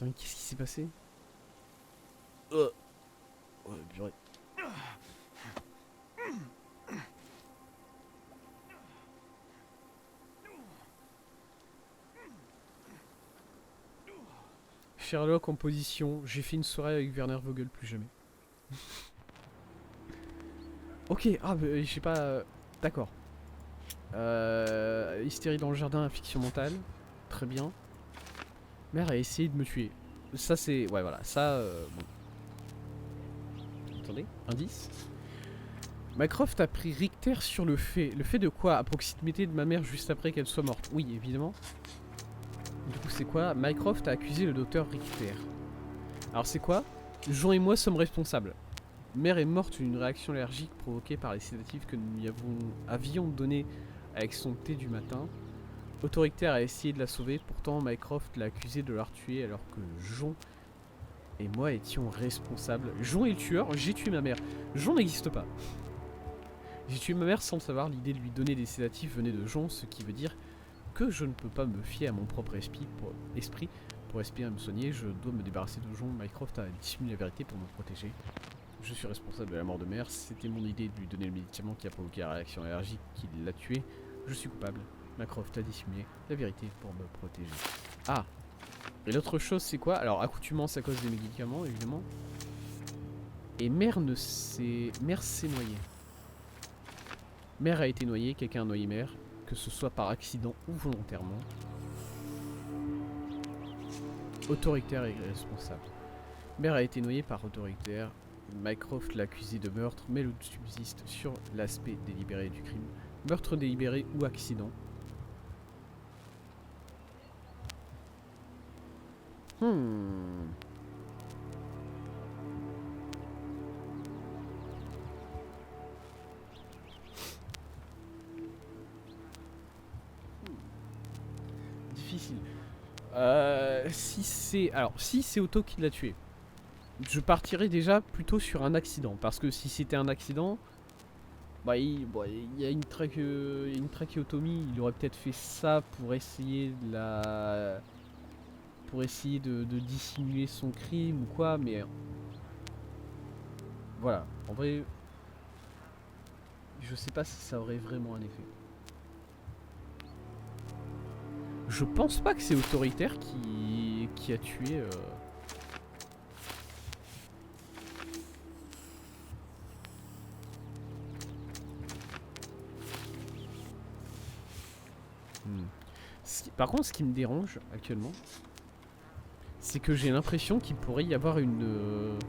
Attends, qu'est-ce qui s'est passé? Ouais, purée. Sherlock en position. J'ai fait une soirée avec Werner Vogel, plus jamais. Ok, ah, bah, je sais pas. D'accord. Hystérie dans le jardin, fiction mentale. Très bien. Mère a essayé de me tuer. Ça, c'est. Ouais, voilà. Ça. Bon. Attendez, indice. Mycroft a pris Richter sur le fait. Le fait de quoi? À proximité de ma mère juste après qu'elle soit morte. Oui, évidemment. Du coup, c'est quoi? Mycroft a accusé le docteur Richter. Alors, c'est quoi? Jean et moi sommes responsables. Mère est morte d'une réaction allergique provoquée par les sédatifs que nous lui avions donnés avec son thé du matin. Autoritaire a essayé de la sauver, pourtant Mycroft l'a accusé de l'avoir tuée alors que Jon et moi étions responsables. Jon est le tueur, j'ai tué ma mère. Jon n'existe pas. J'ai tué ma mère sans le savoir, l'idée de lui donner des sédatifs venait de Jon, ce qui veut dire que je ne peux pas me fier à mon propre esprit pour respirer et me soigner. Je dois me débarrasser de Jon. Mycroft a dissimulé la vérité pour me protéger. Je suis responsable de la mort de mère, c'était mon idée de lui donner le médicament qui a provoqué la réaction allergique qui l'a tué. Je suis coupable. Mycroft a dissimulé la vérité pour me protéger. Ah! Et l'autre chose c'est quoi? Alors accoutumance à cause des médicaments évidemment. Et mère s'est noyée. Mère a été noyée, quelqu'un a noyé mère, que ce soit par accident ou volontairement. Autoritaire et responsable. Mère a été noyée par autoritaire. Mycroft l'a accusé de meurtre, mais le doute subsiste sur l'aspect délibéré du crime. Meurtre délibéré ou accident. Difficile. Si c'est Otto qui l'a tué, je partirais déjà plutôt sur un accident. Parce que si c'était un accident, bah il y a une trachéotomie. Il aurait peut-être fait ça pour essayer de dissimuler son crime ou quoi. Mais voilà. En vrai, je sais pas si ça aurait vraiment un effet. Je pense pas que c'est autoritaire qui a tué. Par contre, ce qui me dérange actuellement, c'est que j'ai l'impression qu'il pourrait y avoir une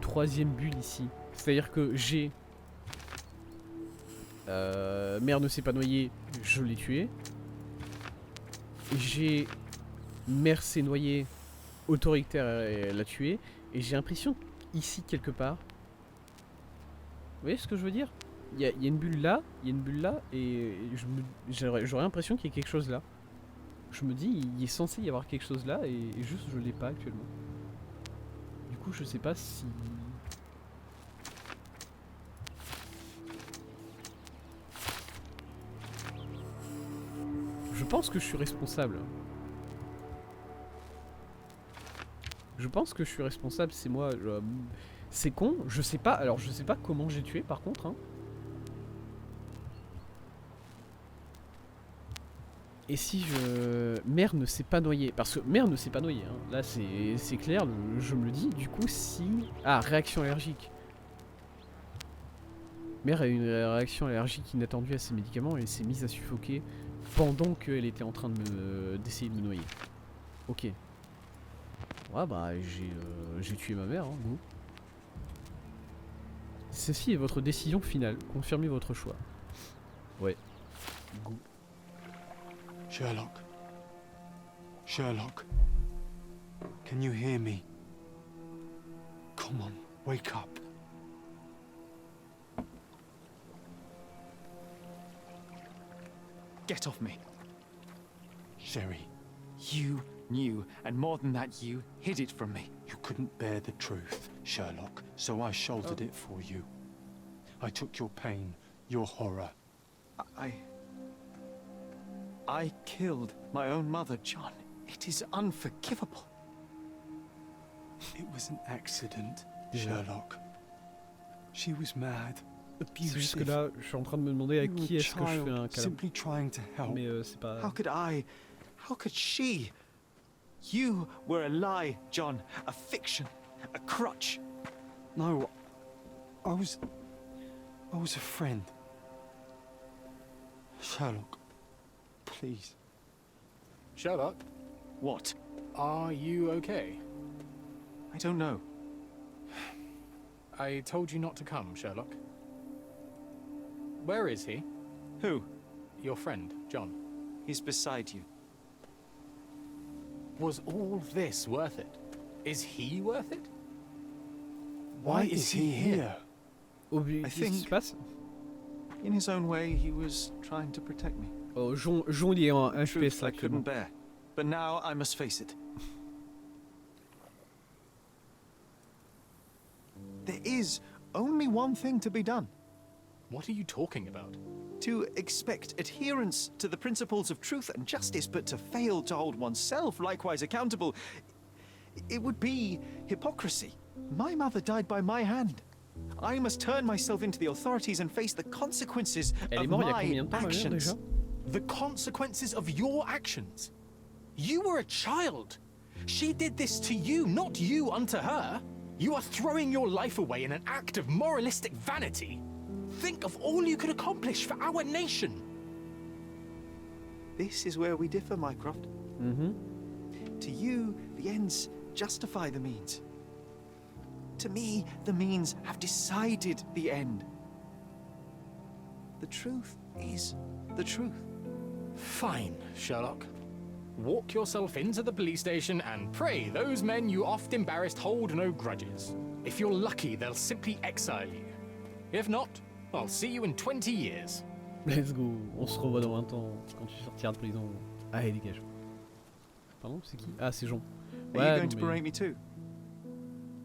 troisième bulle ici. C'est-à-dire que j'ai... mère ne s'est pas noyée, je l'ai tué. J'ai... Mère s'est noyée, autoritaire l'a tué. Et j'ai l'impression ici quelque part... Vous voyez ce que je veux dire? Il y a une bulle là, et j'aurais l'impression qu'il y a quelque chose là. Je me dis, il est censé y avoir quelque chose là, et juste je l'ai pas actuellement. Du coup, je sais pas si... Je pense que je suis responsable. Je pense que je suis responsable, c'est moi. C'est con, je sais pas. Alors, je sais pas comment j'ai tué par contre. Hein. Et si je... Mère ne s'est pas noyée. Parce que mère ne s'est pas noyée. Hein. Là, c'est clair, je me le dis. Du coup, si... Ah, réaction allergique. Mère a eu une réaction allergique inattendue à ses médicaments et s'est mise à suffoquer pendant qu'elle était en train d'essayer de me noyer. Ok. Ouais, bah, j'ai tué ma mère, hein, go. Ceci est votre décision finale. Confirmez votre choix. Ouais. Go. Sherlock. Sherlock. Can you hear me? Come on, wake up. Get off me. Sherry, You knew, and more than that, you hid it from me. you couldn't bear the truth, Sherlock, so I shouldered it for you. I took your pain, your horror. I killed my own mother, John. It is unforgivable. It was an accident, Yeah. Sherlock. She was mad, C'est juste que abusive. là, je suis en train de me demander à You were qui a est-ce que je fais un child, câlin. simply trying to help. Mais c'est pas... How could I? How could she? You were a lie, John. A fiction. A crutch. No, I was a friend. Sherlock, please. Sherlock, What? are you okay? I don't know. I told you not to come, Sherlock. Where is he? Who? Your friend, John. He's beside you. Was all this worth it? Is he worth it? Why is he here? Oh, qu'est-ce qui think- se passe? In his own way, he was trying to protect me. Oh, Jon, il est en Truth FPS I là couldn't actuellement. bear. But now I must face it. There is only one thing to be done. What are you talking about? To expect adherence to the principles of truth and justice, but to fail to hold oneself likewise accountable, it would be hypocrisy. My mother died by my hand. I must turn myself into the authorities and face the consequences Elle est of morte il y a my combien de temps, ma mère, actions. déjà? The consequences of your actions. You were a child. She did this to you, not you unto her. You are throwing your life away in an act of moralistic vanity. Think of all you could accomplish for our nation. This is where we differ, Mycroft. To you, the ends justify the means. To me, the means have decided the end. The truth is the truth. Fine, Sherlock. Walk yourself into the police station and pray those men you oft embarrassed hold no grudges. If you're lucky, they'll simply exile you. If not, I'll see you in 20 years. Let's go, on se revoit dans 20 ans quand tu sortiras de prison. Allez, dégage. Pardon, c'est qui? Ah, c'est Jon. Are you going non, to mais... berate me too?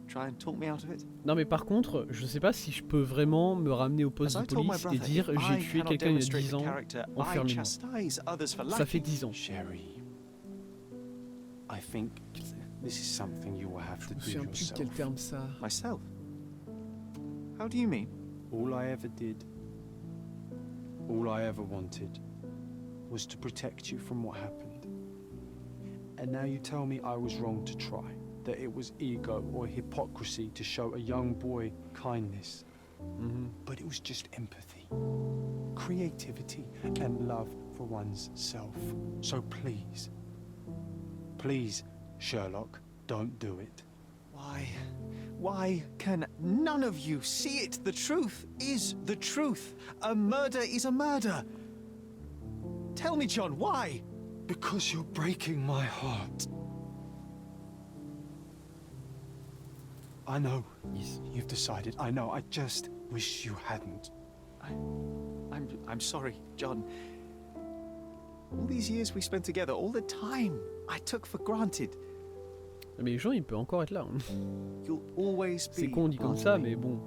Try and talk me out of it? non mais par contre, je sais pas si je peux vraiment me ramener au poste As de I told my police et brother, dire if j'ai I tué cannot quelqu'un il y a demonstrate 10 the ans, character I enfermez-moi. chastise others for Ça fait lacking. 10 ans. Sherry, I think this is something you will have to do yourself. terme ça. Myself? How do you mean? All I ever did, all I ever wanted, was to protect you from what happened. And now you tell me I was wrong to try, that it was ego or hypocrisy to show a young boy kindness. But it was just empathy, creativity, and love for one's self. So please, please, Sherlock, don't do it. Why can none of you see it? The truth is the truth. A murder is a murder. Tell me, John, why? Because you're breaking my heart. I know, you've decided. I know, I just wish you hadn't. I'm sorry, John. All these years we spent together, all the time I took for granted. Mais Jon il peut encore être là. Hein. You'll always be. C'est con dit comme ça, mais bon.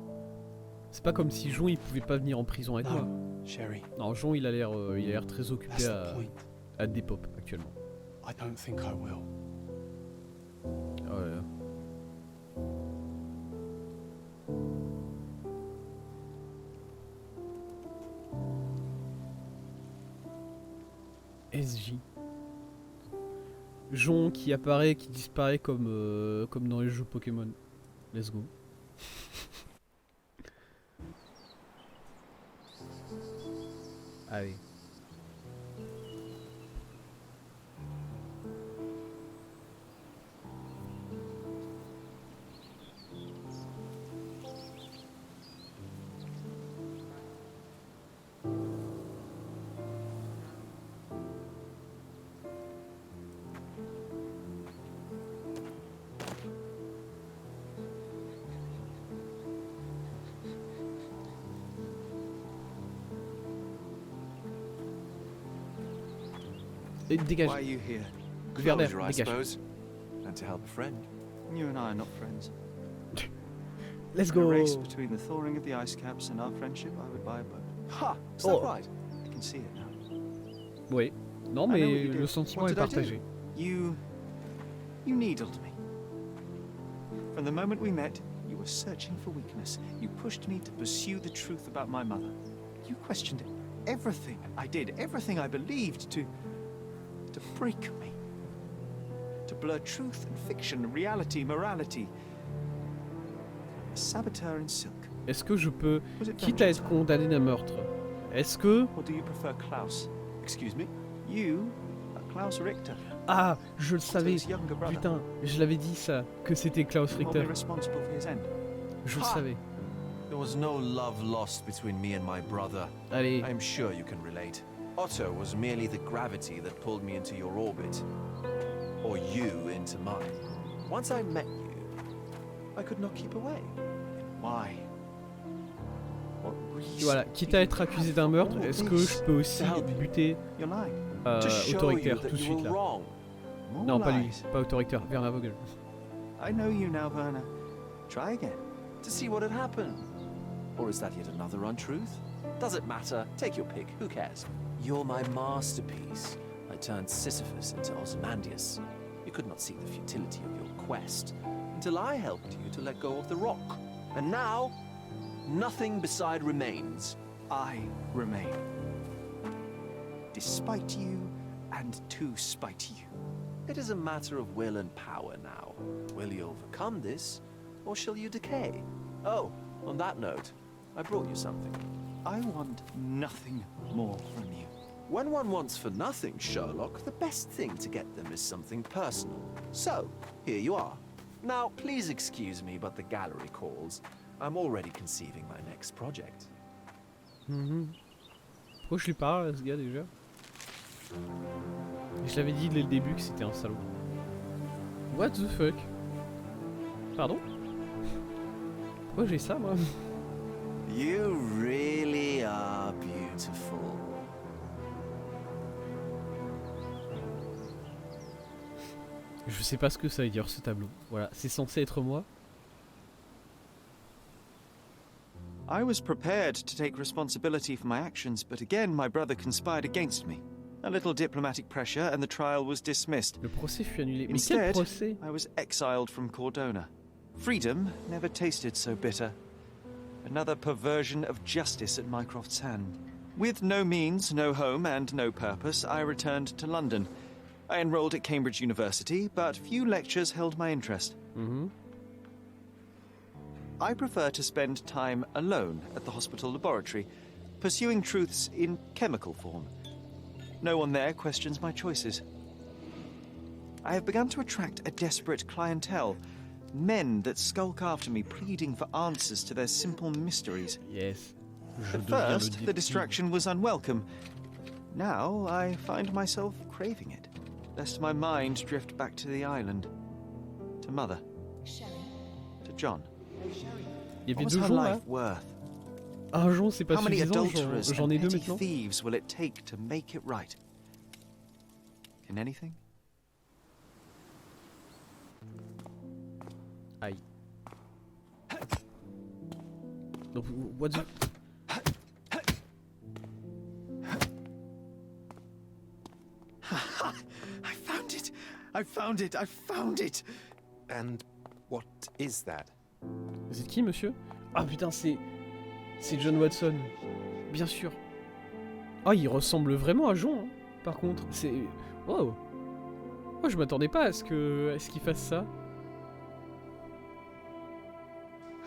C'est pas comme si Jon il pouvait pas venir en prison avec moi. No, Sherry, Non, Jon il a l'air très occupé that's the point. à Depop actuellement. I don't think I will. Oh là là. SJ. Jon qui apparaît, qui disparaît comme dans les jeux Pokémon. Let's go. Allez. Et dégage. Why are you here? Werner, Closure, I dégage. suppose. And to help a friend. You and I are not friends. Let's In a go. race between the thawing of the ice caps and our friendship, I would buy a boat. Ha! Is Oh. that right? I can see it now. Oui. Non I know what mais you le did. sentiment What est did I do? partagé. You You needled me. From the moment we met, you were searching for weakness. You pushed me to pursue the truth about my mother. You questioned everything I did, everything I believed, to break me. To blur truth and fiction, reality, morality. A saboteur in silk. Est-ce que je peux, quitte à être condamné d'un meurtre, est-ce que... Or do you prefer Klaus? Excuse me? You are Klaus Richter. Ah, je le savais. His younger brother. Putain, je l'avais dit ça, que c'était Klaus Probably Richter. responsible for his end. Je le Ha! savais. There was no love lost between me and my brother. Allez, I'm sure you can relate. Otto was merely the gravity that pulled me into your orbit. Or you into mine. Once I met you, I could not keep away. Why? What reason voilà, quitte à être accusé d'un meurtre, est-ce que je peux aussi buter You're lying. To show you autoritaire tout that de you suite were là? wrong. More Non, pas lui, lies. pas autoritaire, Werner Vogel. I know you now, Werner. Try again. To see what had happened. Or is that yet another untruth? Does it matter? Take your pick. Who cares? You're my masterpiece. I turned Sisyphus into Ozymandias. You could not see the futility of your quest until I helped you to let go of the rock. And now, nothing beside remains. I remain. Despite you and to spite you. It is a matter of will and power now. Will you overcome this, or shall you decay? Oh, on that note, I brought you something. I want nothing more from you. When one wants for nothing, Sherlock, the best thing to get them is something personal. So, here you are. Now, please excuse me, but the gallery calls. I'm already conceiving my next project. Pourquoi je lui parle à ce gars déjà? Je l'avais dit dès le début que c'était un salaud. What the fuck? Pardon? Pourquoi j'ai ça moi? You really are beautiful. Je sais pas ce que ça veut dire ce tableau. Voilà, c'est censé être moi. I was prepared to take responsibility for my actions, but again my brother conspired against me. A little diplomatic pressure and the trial was dismissed. Le procès fut annulé. Mais quel Instead, procès? I was exiled from Cordona. Freedom never tasted so bitter. Another perversion of justice at Mycroft's hand. With no means, no home, and no purpose, I returned to London. I enrolled at Cambridge University, but few lectures held my interest. I prefer to spend time alone at the hospital laboratory, pursuing truths in chemical form. No one there questions my choices. I have begun to attract a desperate clientele. Men that skulk after me, pleading for answers to their simple mysteries. Yes. Je At deviens le first, the détective. distraction was unwelcome. Now, I find myself craving it, lest my mind drift back to the island. To Mother. To John. Il y avait What was deux her jours là. life worth? Un jour c'est pas How many suffisant, adulterers j'en and ai deux petty maintenant. thieves will it take to make it right? Can anything? Aïe. Donc, what the... I found it! I found it! I found it! And what is that? C'est qui, monsieur? Ah putain, c'est John Watson. Bien sûr. Ah, il ressemble vraiment à Jean, hein, par contre. C'est... Wow. Moi, je m'attendais pas à ce qu'il fasse ça.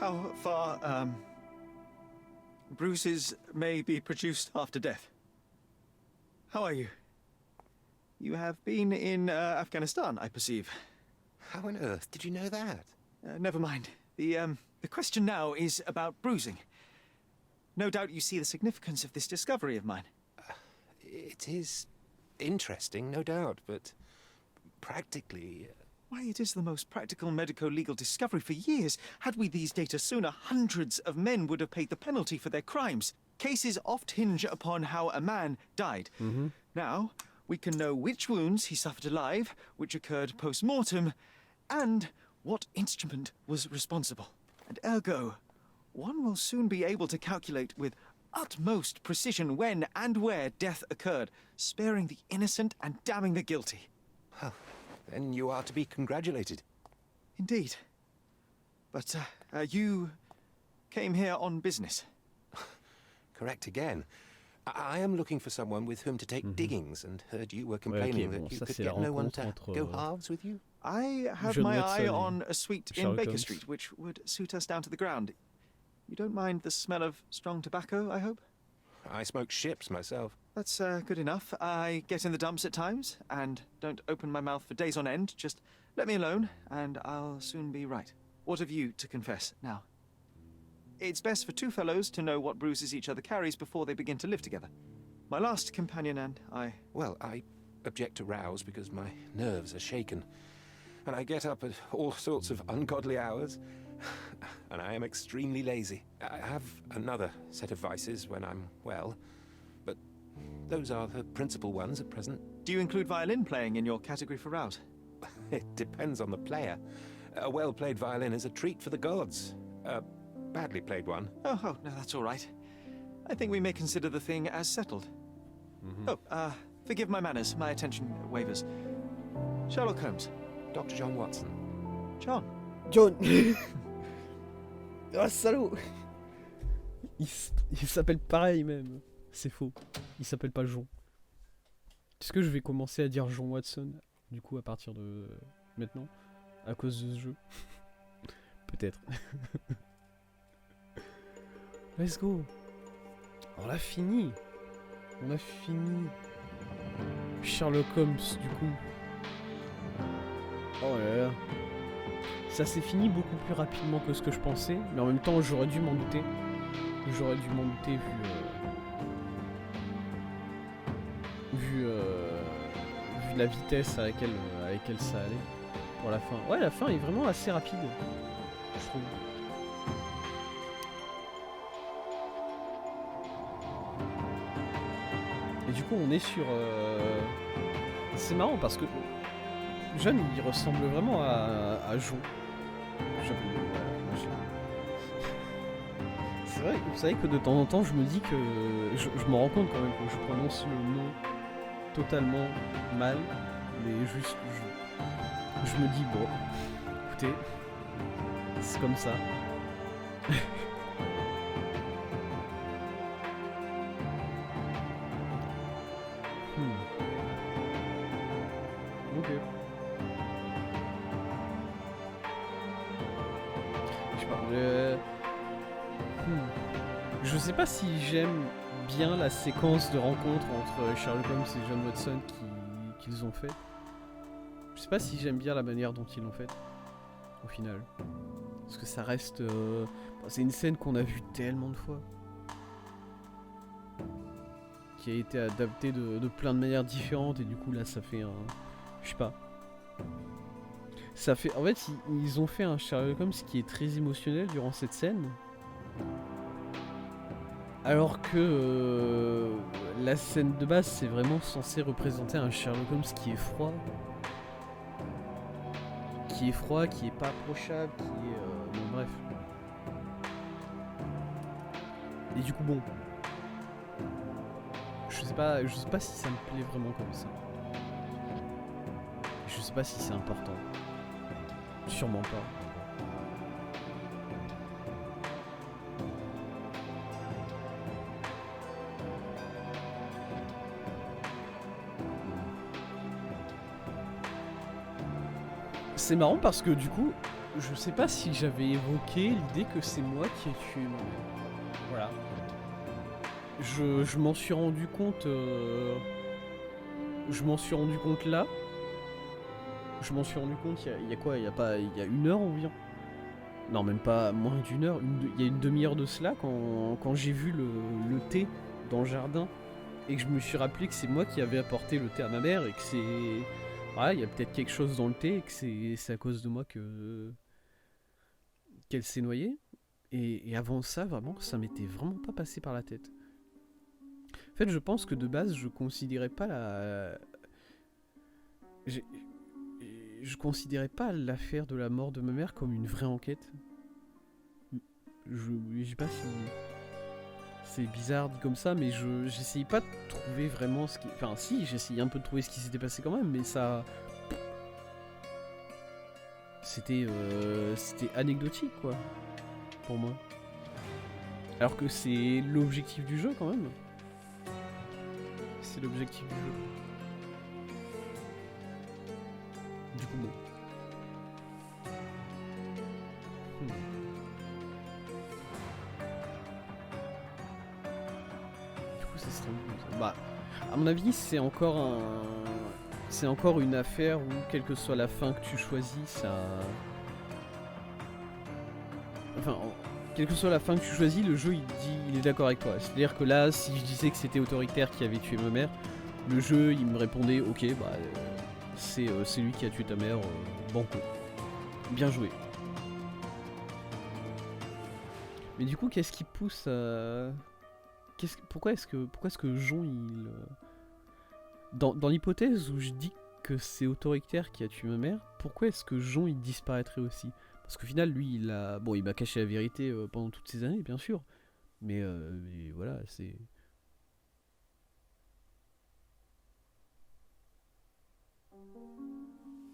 How far, bruises may be produced after death. How are you? You have been in Afghanistan, I perceive. How on earth did you know that? Never mind. The question now is about bruising. No doubt you see the significance of this discovery of mine. It is interesting, no doubt, but practically... Why, it is the most practical medico-legal discovery for years. Had we these data sooner, hundreds of men would have paid the penalty for their crimes. Cases oft hinge upon how a man died. Now, we can know which wounds he suffered alive, which occurred post-mortem, and what instrument was responsible. And ergo, one will soon be able to calculate with utmost precision when and where death occurred, sparing the innocent and damning the guilty. Well, then you are to be congratulated. Indeed. But you came here on business. Correct again. I am looking for someone with whom to take diggings, and heard you were complaining bon, that you ça, could c'est la get no one to rencontre go entre, halves with you. I have John my Watson eye et on a suite in Sherlock Baker Holmes. Street, which would suit us down to the ground. You don't mind the smell of strong tobacco, I hope? I smoke ships myself. That's good enough. I get in the dumps at times, and don't open my mouth for days on end. Just let me alone, and I'll soon be right. What have you to confess now? It's best for two fellows to know what bruises each other carries before they begin to live together. My last companion and I... Well, I object to rows because my nerves are shaken. And I get up at all sorts of ungodly hours. And I am extremely lazy. I have another set of vices when I'm well. But those are the principal ones at present. Do you include violin playing in your category for rouse? It depends on the player. A well-played violin is a treat for the gods. A badly played one. Oh, no, that's all right. I think we may consider the thing as settled. Oh, forgive my manners. My attention wavers. Sherlock Holmes. Dr. John Watson. John. John. Ah, salaud. Il s'appelle pareil même. C'est faux. Il s'appelle pas John. Est-ce que je vais commencer à dire John Watson, du coup, à partir de maintenant, à cause de ce jeu? Peut-être. Let's go. On l'a fini. On a fini. Sherlock Holmes, du coup. Oh là là. Ça s'est fini beaucoup plus rapidement que ce que je pensais, mais en même temps, j'aurais dû m'en douter. J'aurais dû m'en douter vu la vitesse à laquelle ça allait pour la fin. Ouais, la fin est vraiment assez rapide, je trouve. Et du coup, on est sur... C'est marrant parce que John, il ressemble vraiment à Jo. C'est vrai, vous savez que de temps en temps, je me dis que... Je me rends compte quand même que je prononce le nom totalement mal, mais juste... Je me dis, bon, écoutez, c'est comme ça. Ok. Je sais pas, je sais pas si j'aime bien la séquence de rencontre entre Sherlock Holmes et John Watson qu'ils ont fait. Je sais pas si j'aime bien la manière dont ils l'ont fait, au final. Parce que ça reste... c'est une scène qu'on a vue tellement de fois. Qui a été adaptée de plein de manières différentes, et du coup là ça fait un... Je sais pas. Ça fait... En fait, ils ont fait un Sherlock Holmes qui est très émotionnel durant cette scène. Alors que la scène de base, c'est vraiment censé représenter un Sherlock Holmes qui est froid. Qui est pas approchable, qui est... bon, bref. Et du coup, bon. Je sais pas si ça me plaît vraiment comme ça. Je sais pas si c'est important. Sûrement pas. C'est marrant parce que du coup, je sais pas si j'avais évoqué l'idée que c'est moi qui ai tué ma mère. Voilà. Je m'en suis rendu compte. Je m'en suis rendu compte là. Je m'en suis rendu compte il y a quoi? Il y a une heure environ. Non, même pas moins d'une heure. Il y a une demi-heure de cela quand j'ai vu le thé dans le jardin et que je me suis rappelé que c'est moi qui avais apporté le thé à ma mère et que c'est... Voilà, il y a peut-être quelque chose dans le thé et que c'est à cause de moi qu'elle s'est noyée. Et avant ça, vraiment, ça m'était vraiment pas passé par la tête. En fait, je pense que de base, je considérais pas je considérais pas l'affaire de la mort de ma mère comme une vraie enquête. Je sais pas si c'est bizarre dit comme ça, mais j'essayais pas de trouver vraiment ce qui... Enfin si, j'essayais un peu de trouver ce qui s'était passé quand même, mais ça... c'était anecdotique quoi, pour moi. Alors que c'est l'objectif du jeu quand même. C'est l'objectif du jeu. Du coup bon. Du coup ça serait... Bah, à mon avis c'est encore une affaire où quelle que soit la fin que tu choisis, ça... Enfin, quelle que soit la fin que tu choisis, le jeu il est d'accord avec toi. C'est-à-dire que là, si je disais que c'était autoritaire qui avait tué ma mère, le jeu il me répondait ok bah c'est lui qui a tué ta mère, banco. Bien joué. Mais du coup qu'est-ce qui pousse à... Pourquoi est-ce que Jon il... Dans l'hypothèse où je dis que c'est autoritaire qui a tué ma mère, pourquoi est-ce que Jon il disparaîtrait aussi? Parce qu'au final, lui, il m'a caché la vérité pendant toutes ces années, bien sûr. Mais voilà, c'est...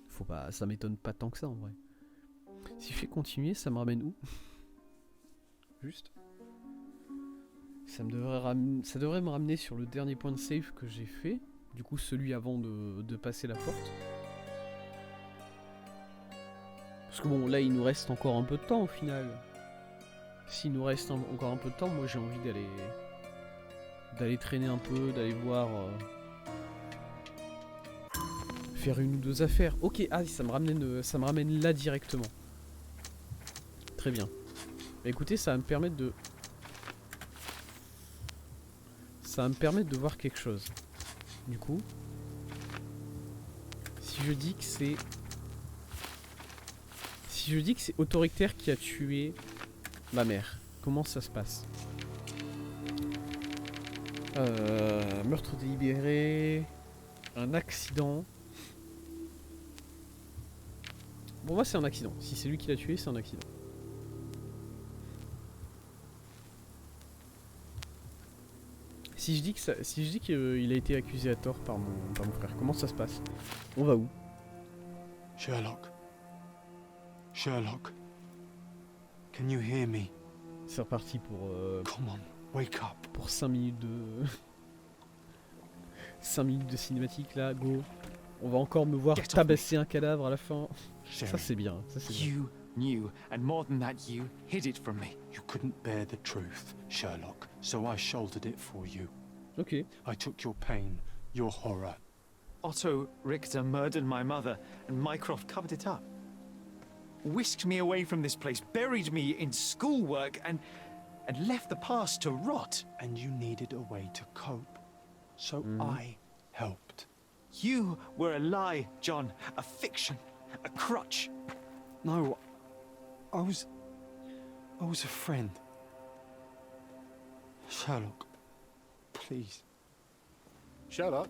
Faut pas... Ça m'étonne pas tant que ça, en vrai. Si je fais continuer, ça me ramène où? Juste. Ça devrait me ramener sur le dernier point de save que j'ai fait. Du coup, celui avant de passer la porte. Parce que bon, là, il nous reste encore un peu de temps au final. S'il nous reste encore un peu de temps, moi j'ai envie d'aller traîner un peu, d'aller voir... faire une ou deux affaires. Ok, ah, ça me ramène là directement. Très bien. Bah, écoutez, ça va me permettre de... Ça va me permettre de voir quelque chose. Du coup, si je dis que c'est... Si je dis que c'est autoritaire qui a tué ma mère, comment ça se passe? Meurtre délibéré, un accident. Bon, moi c'est un accident. Si c'est lui qui l'a tué, c'est un accident. Si je dis qu'il a été accusé à tort par mon frère, comment ça se passe? On va où? Sherlock, can you hear me? C'est reparti pour... Come on, wake up. Pour 5 minutes de... 5 minutes de cinématique là, go. On va encore me voir tabasser un cadavre à la fin. Ça c'est bien, ça c'est bien. You knew, and more than that, you hid it from me. You couldn't bear the truth, Sherlock, so I shouldered it for you. Ok. I took your pain, your horror. Otto Richter murdered my mother, and Mycroft covered it up. Whisked me away from this place, buried me in schoolwork, and left the past to rot. And you needed a way to cope, so I helped. You were a lie, John, a fiction, a crutch. No, I was a friend. Sherlock, please. Sherlock?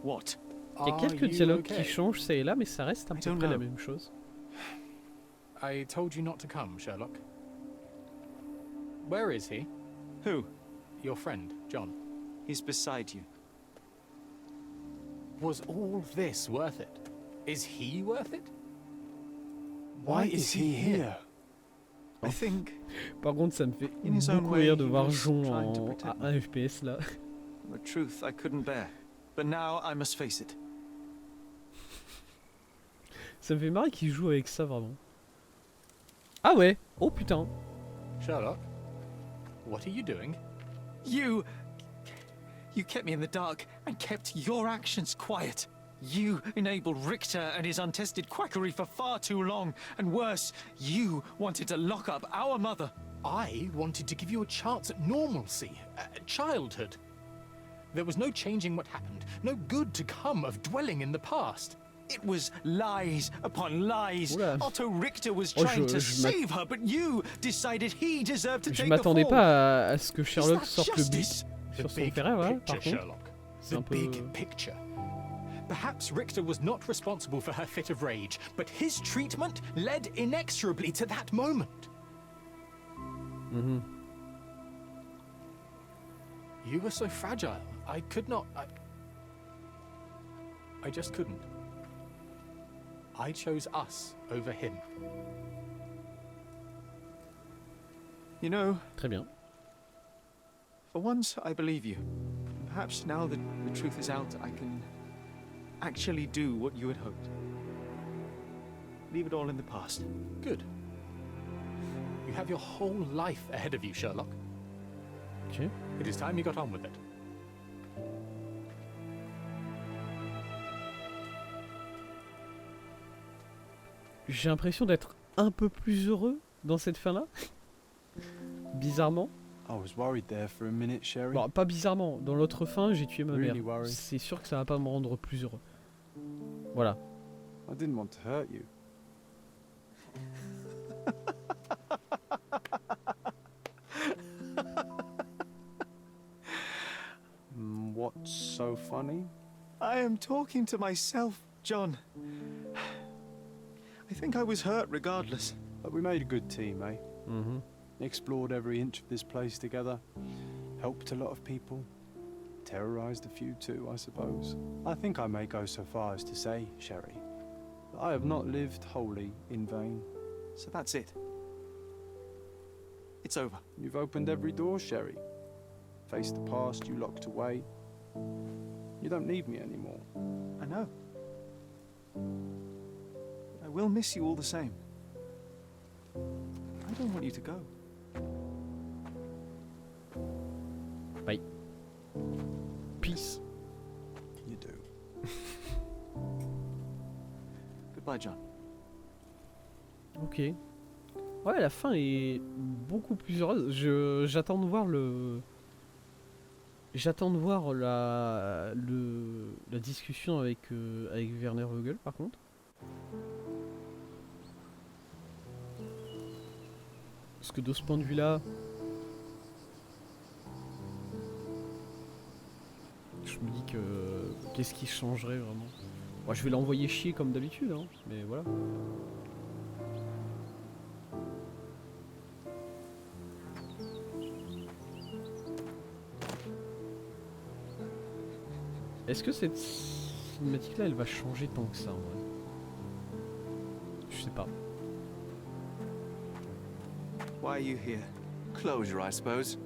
What? Il y a quelques dialogues qui changent ça et là, mais ça reste à peu près la même chose. I told you not to come, Sherlock. Where is he? Who? Your friend, John. He's beside you. Was all this worth it? Is he worth it? Why is he here? I think... Par contre, ça me fait In his own beaucoup way, rire de he voir was Jon trying to à protect 1 FPS là. The truth I couldn't bear. But now I must face it. Ça me fait marrer qu'il joue avec ça vraiment. Ah ouais. Oh putain. Sherlock? What are you doing? You kept me in the dark and kept your actions quiet. You enabled Richter and his untested quackery for far too long. And worse, you wanted to lock up our mother. I wanted to give you a chance at normalcy, childhood. There was no changing what happened, no good to come of dwelling in the past. It was lies upon lies. Oula. Otto Richter was trying to je save her, but you decided he deserved to Je take the m'attendais fall. pas à ce que Sherlock that sorte le beat justice? The sur son big frère, ouais, picture, par contre. Sherlock. C'est The un peu... big picture. Perhaps Richter was not responsible for her fit of rage, but his treatment led inexorably to that moment. Mhm. You were so fragile. I could not. I just couldn't. I chose us over him. You know, Très bien. for once I believe you. Perhaps now that the truth is out, I can actually do what you had hoped. Leave it all in the past. Good. You have your whole life ahead of you, Sherlock. Ok. It is time you got on with it. J'ai l'impression d'être un peu plus heureux dans cette fin-là. Bizarrement. I was worried there for a minute, Sherry. Bon, pas bizarrement. Dans l'autre fin, j'ai tué ma mère. Really worried. C'est sûr que ça va pas me rendre plus heureux. Voilà. I didn't want to hurt you. What's so funny? I am talking to myself, John. I think I was hurt regardless. But we made a good team, eh? Mhm. Explored every inch of this place together. Helped a lot of people. Terrorized a few too, I suppose. I think I may go so far as to say, Sherry, that I have not lived wholly in vain. So that's it. It's over. You've opened every door, Sherry. Faced the past you locked away. You don't need me anymore. I know. I will miss you all the same. I don't want you to go. Bye. Peace. You do. Goodbye, John. Ok. Ouais, la fin est beaucoup plus heureuse. J'attends de voir le... J'attends de voir la discussion avec Werner Vogel, par contre. Parce que de ce point de vue-là, je me dis que qu'est-ce qui changerait vraiment. Bon, je vais l'envoyer chier comme d'habitude, hein, mais voilà. Est-ce que cette cinématique-là, elle va changer tant que ça, en vrai? Je sais pas. Why are you here? Closure, I suppose.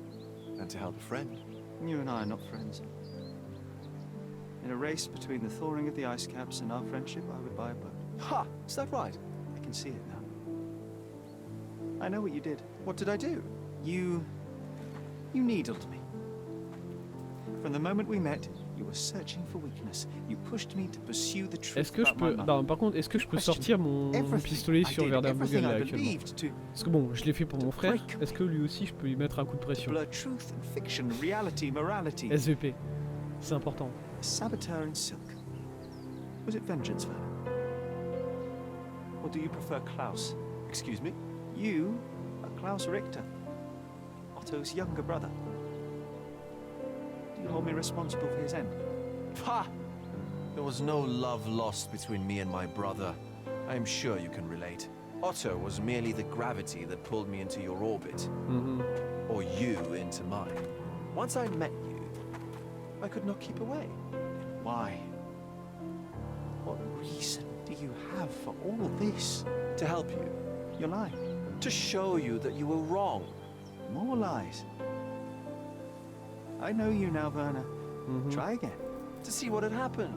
And to help a friend. You and I are not friends. In a race between the thawing of the ice caps and our friendship, I would buy a boat. Ha! Is that right? I can see it now. I know what you did. What did I do? You needled me. From the moment we met, you were searching for weakness. You pushed me to pursue the truth Est-ce que je about my peux... mother. Non, par contre, est-ce que je peux sortir mon pistolet sur Werner Vogel là actuellement? Parce que bon, je l'ai fait pour mon frère. Est-ce que lui aussi, je peux lui mettre un coup de pression? Blur truth and fiction, reality, morality. SVP. C'est important. Saboteur in silk. Was it vengeance, Werner? Or do you prefer Klaus? Excuse me? You are Klaus Richter, Otto's younger brother. Do you hold me responsible for his end? Ha! There was no love lost between me and my brother. I am sure you can relate. Otto was merely the gravity that pulled me into your orbit. Or you into mine. Once I met you, I could not keep away. Why? What reason do you have for all this? To help you. You're lying. To show you that you were wrong. More lies. I know you now, Werner. Try again. To see what had happened.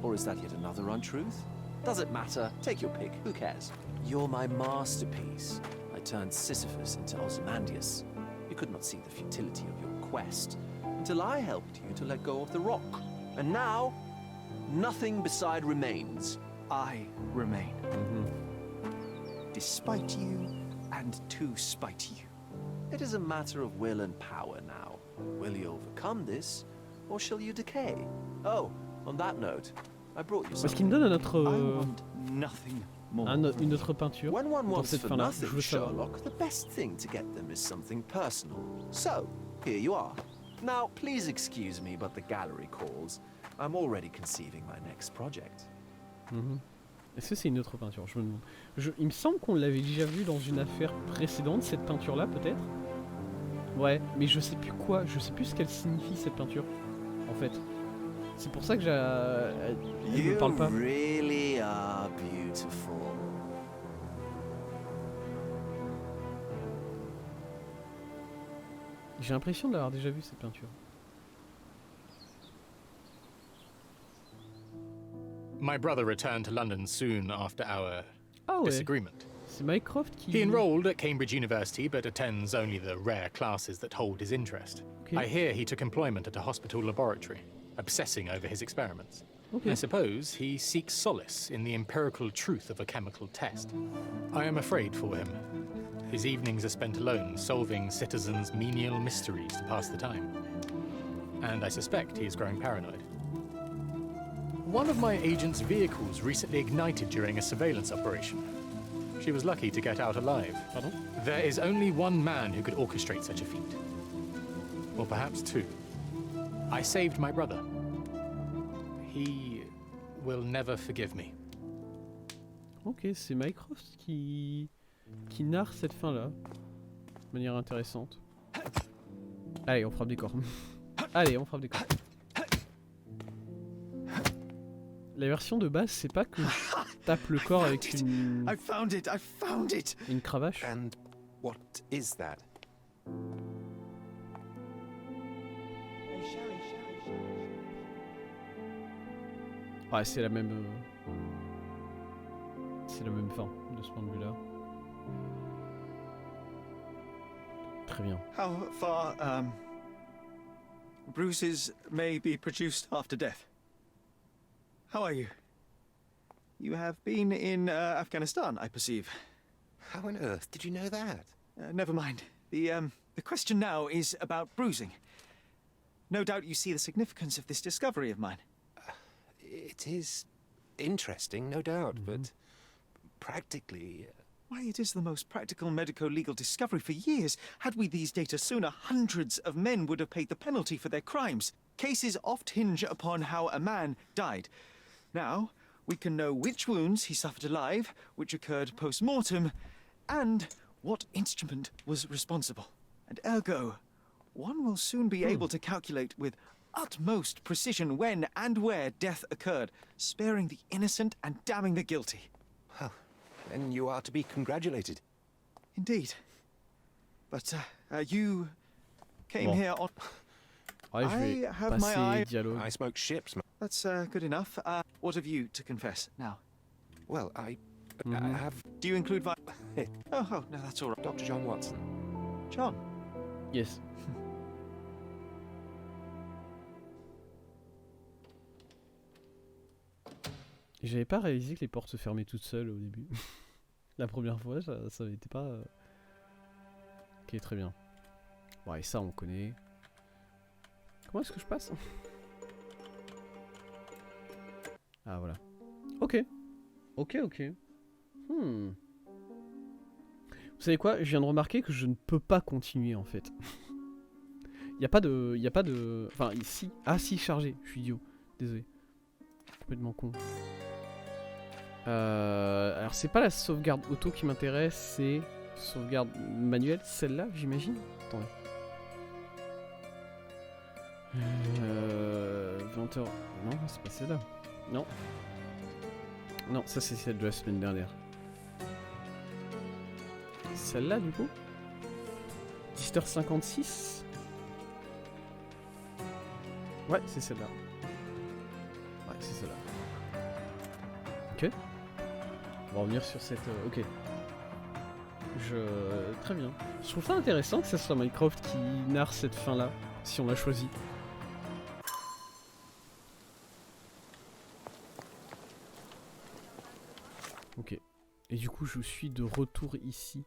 Or is that yet another untruth? Does it matter? Take your pick. Who cares? You're my masterpiece. I turned Sisyphus into Ozymandias. You could not see the futility of your quest until I helped you to let go of the rock. And now, nothing beside remains. I remain. Despite you and to spite you. It is a matter of will and power now. Will you overcome this, or shall you decay? Oh, on that note, I brought you Parce qu'il me something. donne un autre, I want nothing more. une autre peinture When one dans wants cette for fin-là. Je nothing, veux savoir. Sherlock, the best thing to get them is something personal. So, here you are. Now, please excuse me, but the gallery calls. I'm already conceiving my next project. Est-ce que c'est une autre peinture? Je me demande. Il me semble qu'on l'avait déjà vu dans une affaire précédente, cette peinture-là, peut-être. Ouais, mais je sais plus quoi, je sais plus ce qu'elle signifie, cette peinture, en fait. C'est pour ça que elle me You parle pas. really are beautiful. J'ai l'impression de l'avoir déjà vu cette peinture. My brother returned to London soon after our Ah ouais, disagreement. c'est Mycroft qui... He enrolled at Cambridge University, but attends only the rare classes that hold his interest. Ok, I hear he took employment at a hospital laboratory, obsessing over his experiments. ok. I suppose he seeks solace in the empirical truth of a chemical test. I am afraid for him. His evenings are spent alone, solving citizens' menial mysteries to pass the time. And I suspect he is growing paranoid. One of my agent's vehicles recently ignited during a surveillance operation. She was lucky to get out alive. Pardon? There is only one man who could orchestrate such a feat. Or perhaps two. I saved my brother. He will never forgive me. Ok, c'est Mycroft qui narre cette fin-là. De manière intéressante. Allez, on frappe des corps. Allez, on frappe des corps. La version de base, c'est pas que je tape le corps avec I found it! I found it! une cravache. And what is that? Ouais, c'est la même... C'est la même fin, de ce point de vue-là. Très bien. How far, bruises may be produced after death. How are you? You have been in Afghanistan, I perceive. How on earth did you know that? Never mind. The question now is about bruising. No doubt you see the significance of this discovery of mine. It is interesting, no doubt, but practically... Why, it is the most practical medico-legal discovery for years. Had we these data sooner, hundreds of men would have paid the penalty for their crimes. Cases oft hinge upon how a man died. Now, we can know which wounds he suffered alive, which occurred post-mortem, and what instrument was responsible. And ergo, one will soon be able to calculate with utmost precision when and where death occurred, sparing the innocent and damning the guilty. Well, then you are to be congratulated. Indeed. But you came Bon. here on... Ouais, je vais I have my passer eye- les dialogues. I smoke ships. That's good enough. What have you to confess now? Well, I Mhm. have Do you include oh, no, that's all right. Dr. John Watson. John. Yes. J'avais pas réalisé que les portes se fermaient toutes seules au début. La première fois, ça n'était pas... Ok, très bien. Bon, et ça, on connaît. Comment est-ce que je passe? Ah, voilà. Ok. Ok, ok. Vous savez quoi? Je viens de remarquer que je ne peux pas continuer, en fait. Y a pas de... Enfin, ici... Ah, si, chargé. Je suis idiot. Désolé. Complètement con. Alors, c'est pas la sauvegarde auto qui m'intéresse, c'est... Sauvegarde manuelle, celle-là, j'imagine? Attendez. 20h... Non, c'est pas celle-là. Non. Non, ça c'est celle de la semaine dernière. Celle-là, du coup 10h56. Ouais, c'est celle-là. Ouais, c'est celle-là. Ok. On va revenir sur cette... ok. Très bien. Je trouve ça intéressant que ce soit Mycroft qui narre cette fin-là, si on l'a choisi. Ok. Et du coup, je suis de retour ici.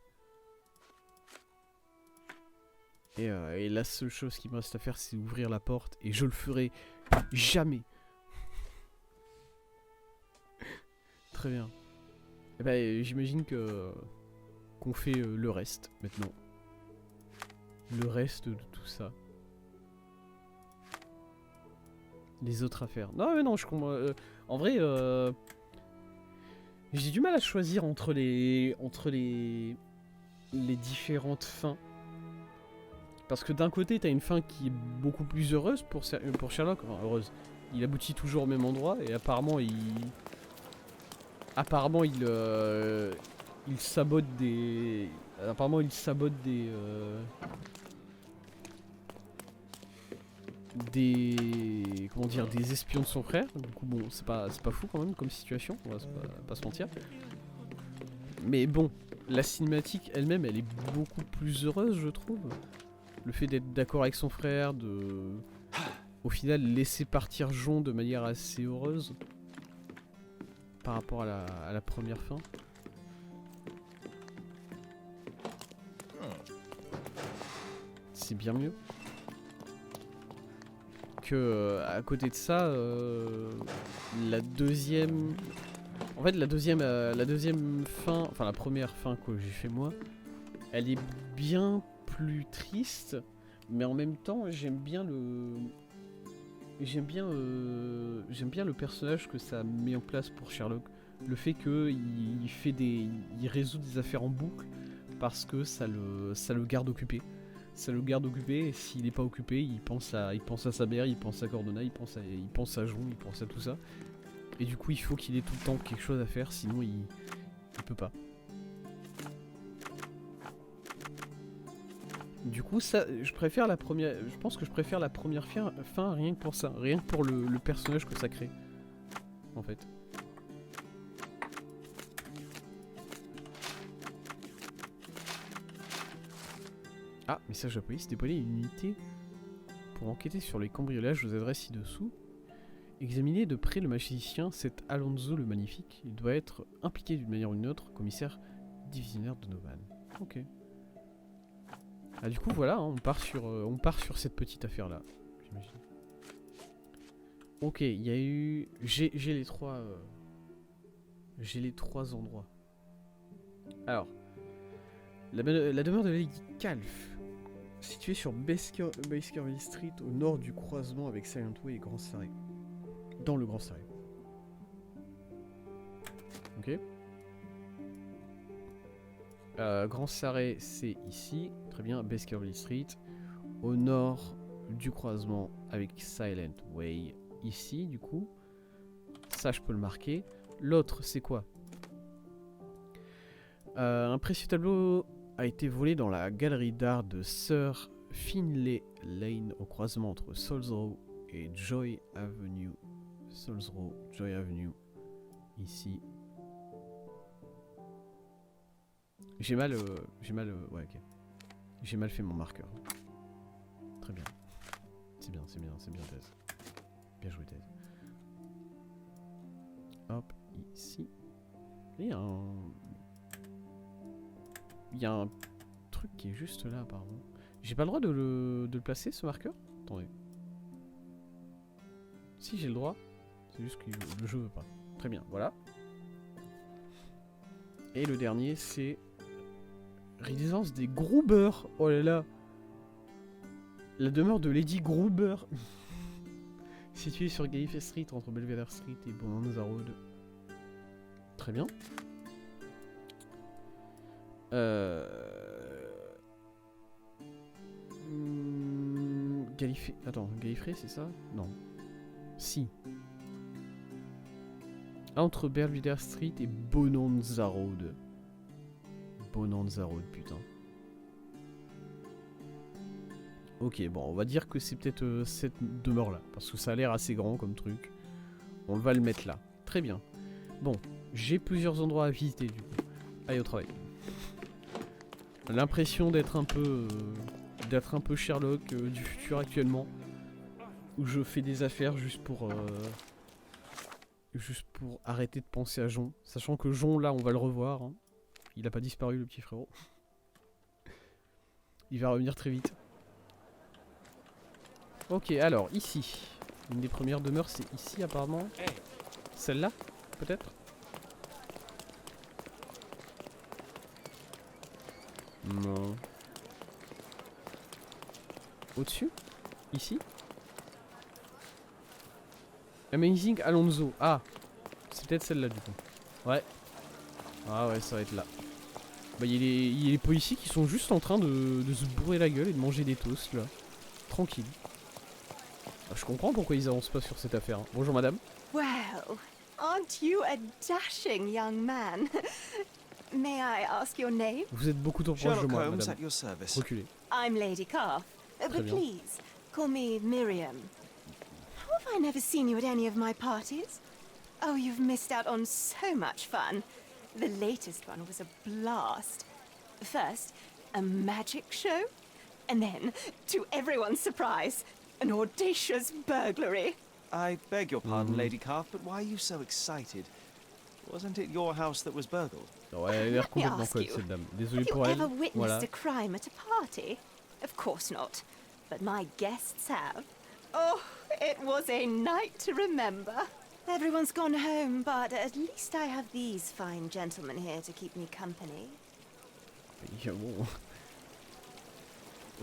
Et la seule chose qui me reste à faire, c'est ouvrir la porte. Et je le ferai jamais. Très bien. Et ben, j'imagine que qu'on fait le reste maintenant. Le reste de tout ça. Les autres affaires. Non mais non, je comprends. En vrai, j'ai du mal à choisir entre les différentes fins. Parce que d'un côté, t'as une fin qui est beaucoup plus heureuse pour Sherlock. Enfin, heureuse. Il aboutit toujours au même endroit et apparemment il sabote des... Apparemment il sabote des... Comment dire, des espions de son frère. Du coup bon, c'est pas fou quand même comme situation, on va pas se mentir. Mais bon, la cinématique elle-même, elle est beaucoup plus heureuse, je trouve. Le fait d'être d'accord avec son frère, de... Au final, laisser partir Jon de manière assez heureuse. Par rapport à la première fin. C'est bien mieux. Que à côté de ça, la deuxième... En fait, la deuxième fin, enfin la première fin que j'ai fait moi, elle est bien plus triste, mais en même temps, j'aime bien le personnage que ça met en place pour Sherlock. Le fait qu'il résout des affaires en boucle parce que ça le garde occupé. Ça le garde occupé et s'il n'est pas occupé, il pense à sa mère, il pense à Cordona, il pense à Jon, il pense à tout ça. Et du coup, il faut qu'il ait tout le temps quelque chose à faire, sinon il peut pas. Du coup, ça, je pense que je préfère la première fin rien que pour ça, rien que pour le personnage que ça crée, en fait. Ah, message de la police, déployer une unité pour enquêter sur les cambriolages aux adresses ci-dessous. Examiner de près le magicien, cet Alonso le Magnifique. Il doit être impliqué d'une manière ou d'une autre, commissaire divisionnaire de Novan. Ok. Ah, du coup voilà, hein, on part sur cette petite affaire là, j'imagine. Ok, il y a eu... J'ai les trois... J'ai les trois endroits. Alors, la demeure de Lady Calf, située sur Baskerville Street, au nord du croisement avec Silent Way et Grand Sarré. Dans le Grand Sarré. Ok. Grand Sarré, c'est ici. Très bien, Baskerville Street. Au nord du croisement avec Silent Way. Ici, du coup. Ça, je peux le marquer. L'autre, c'est quoi? Un précieux tableau a été volé dans la galerie d'art de Sir Finlay Lane, au croisement entre Souls Row et Joy Avenue. Souls Row, Joy Avenue. Ici. J'ai mal, ouais, ok. J'ai mal fait mon marqueur. Très bien. C'est bien, Thèse. Bien joué, Thèse. Hop, ici. Il y a un truc qui est juste là, apparemment. J'ai pas le droit de le placer, ce marqueur? Attendez. Si, j'ai le droit. C'est juste que le jeu veut pas. Très bien, voilà. Et le dernier, c'est... Résidence des Gruber. Oh là là. La demeure de Lady Gruber. Située sur Gallifrey Street, entre Belvedere Street et Bonanza Road. Très bien. Gallifrey... Attends, Gallifrey, c'est ça? Non. Si. Entre Belvedere Street et Bonanza Road. Bonanza Road, putain. Ok, bon, on va dire que c'est peut-être cette demeure-là. Parce que ça a l'air assez grand comme truc. On va le mettre là. Très bien. Bon, j'ai plusieurs endroits à visiter, du coup. Allez, au travail. L'impression d'être un peu... Sherlock du futur actuellement. Où je fais des affaires juste pour arrêter de penser à Jon. Sachant que Jon, là, on va le revoir. Hein. Il a pas disparu, le petit frérot. Il va revenir très vite. Ok, alors, ici. Une des premières demeures, c'est ici, apparemment. Celle-là, peut-être? Non. Au-dessus? Ici? Amazing Alonso. Ah, c'est peut-être celle-là du coup. Ouais. Ah ouais, ça va être là. Bah il y a les policiers qui sont juste en train de se bourrer la gueule et de manger des toasts là. Tranquille. Je comprends pourquoi ils avancent pas sur cette affaire. Hein. Bonjour madame. Well, aren't you a dashing young man? May I ask your name? Vous êtes beaucoup trop proche de Sherlock moi, Holmes madame. at your service. Reculez. I'm Lady Calf. But bien. please, call me Miriam. How have I never seen you at any of my parties? Oh, you've missed out on so much fun. The latest one was a blast. First, a magic show, and then, to everyone's surprise, an audacious burglary. I beg your pardon, Lady Calf, but why are you so excited? Wasn't it your house that was burgled? Non, elle a l'air Let me complètement ask folle you, cette dame. Désolé Have you pour elle. ever witnessed Voilà. a crime at a party? Of course not. But my guests have. Oh, it was a night to remember. Everyone's gone home, but at least I have these fine gentlemen here to keep me company. Bon.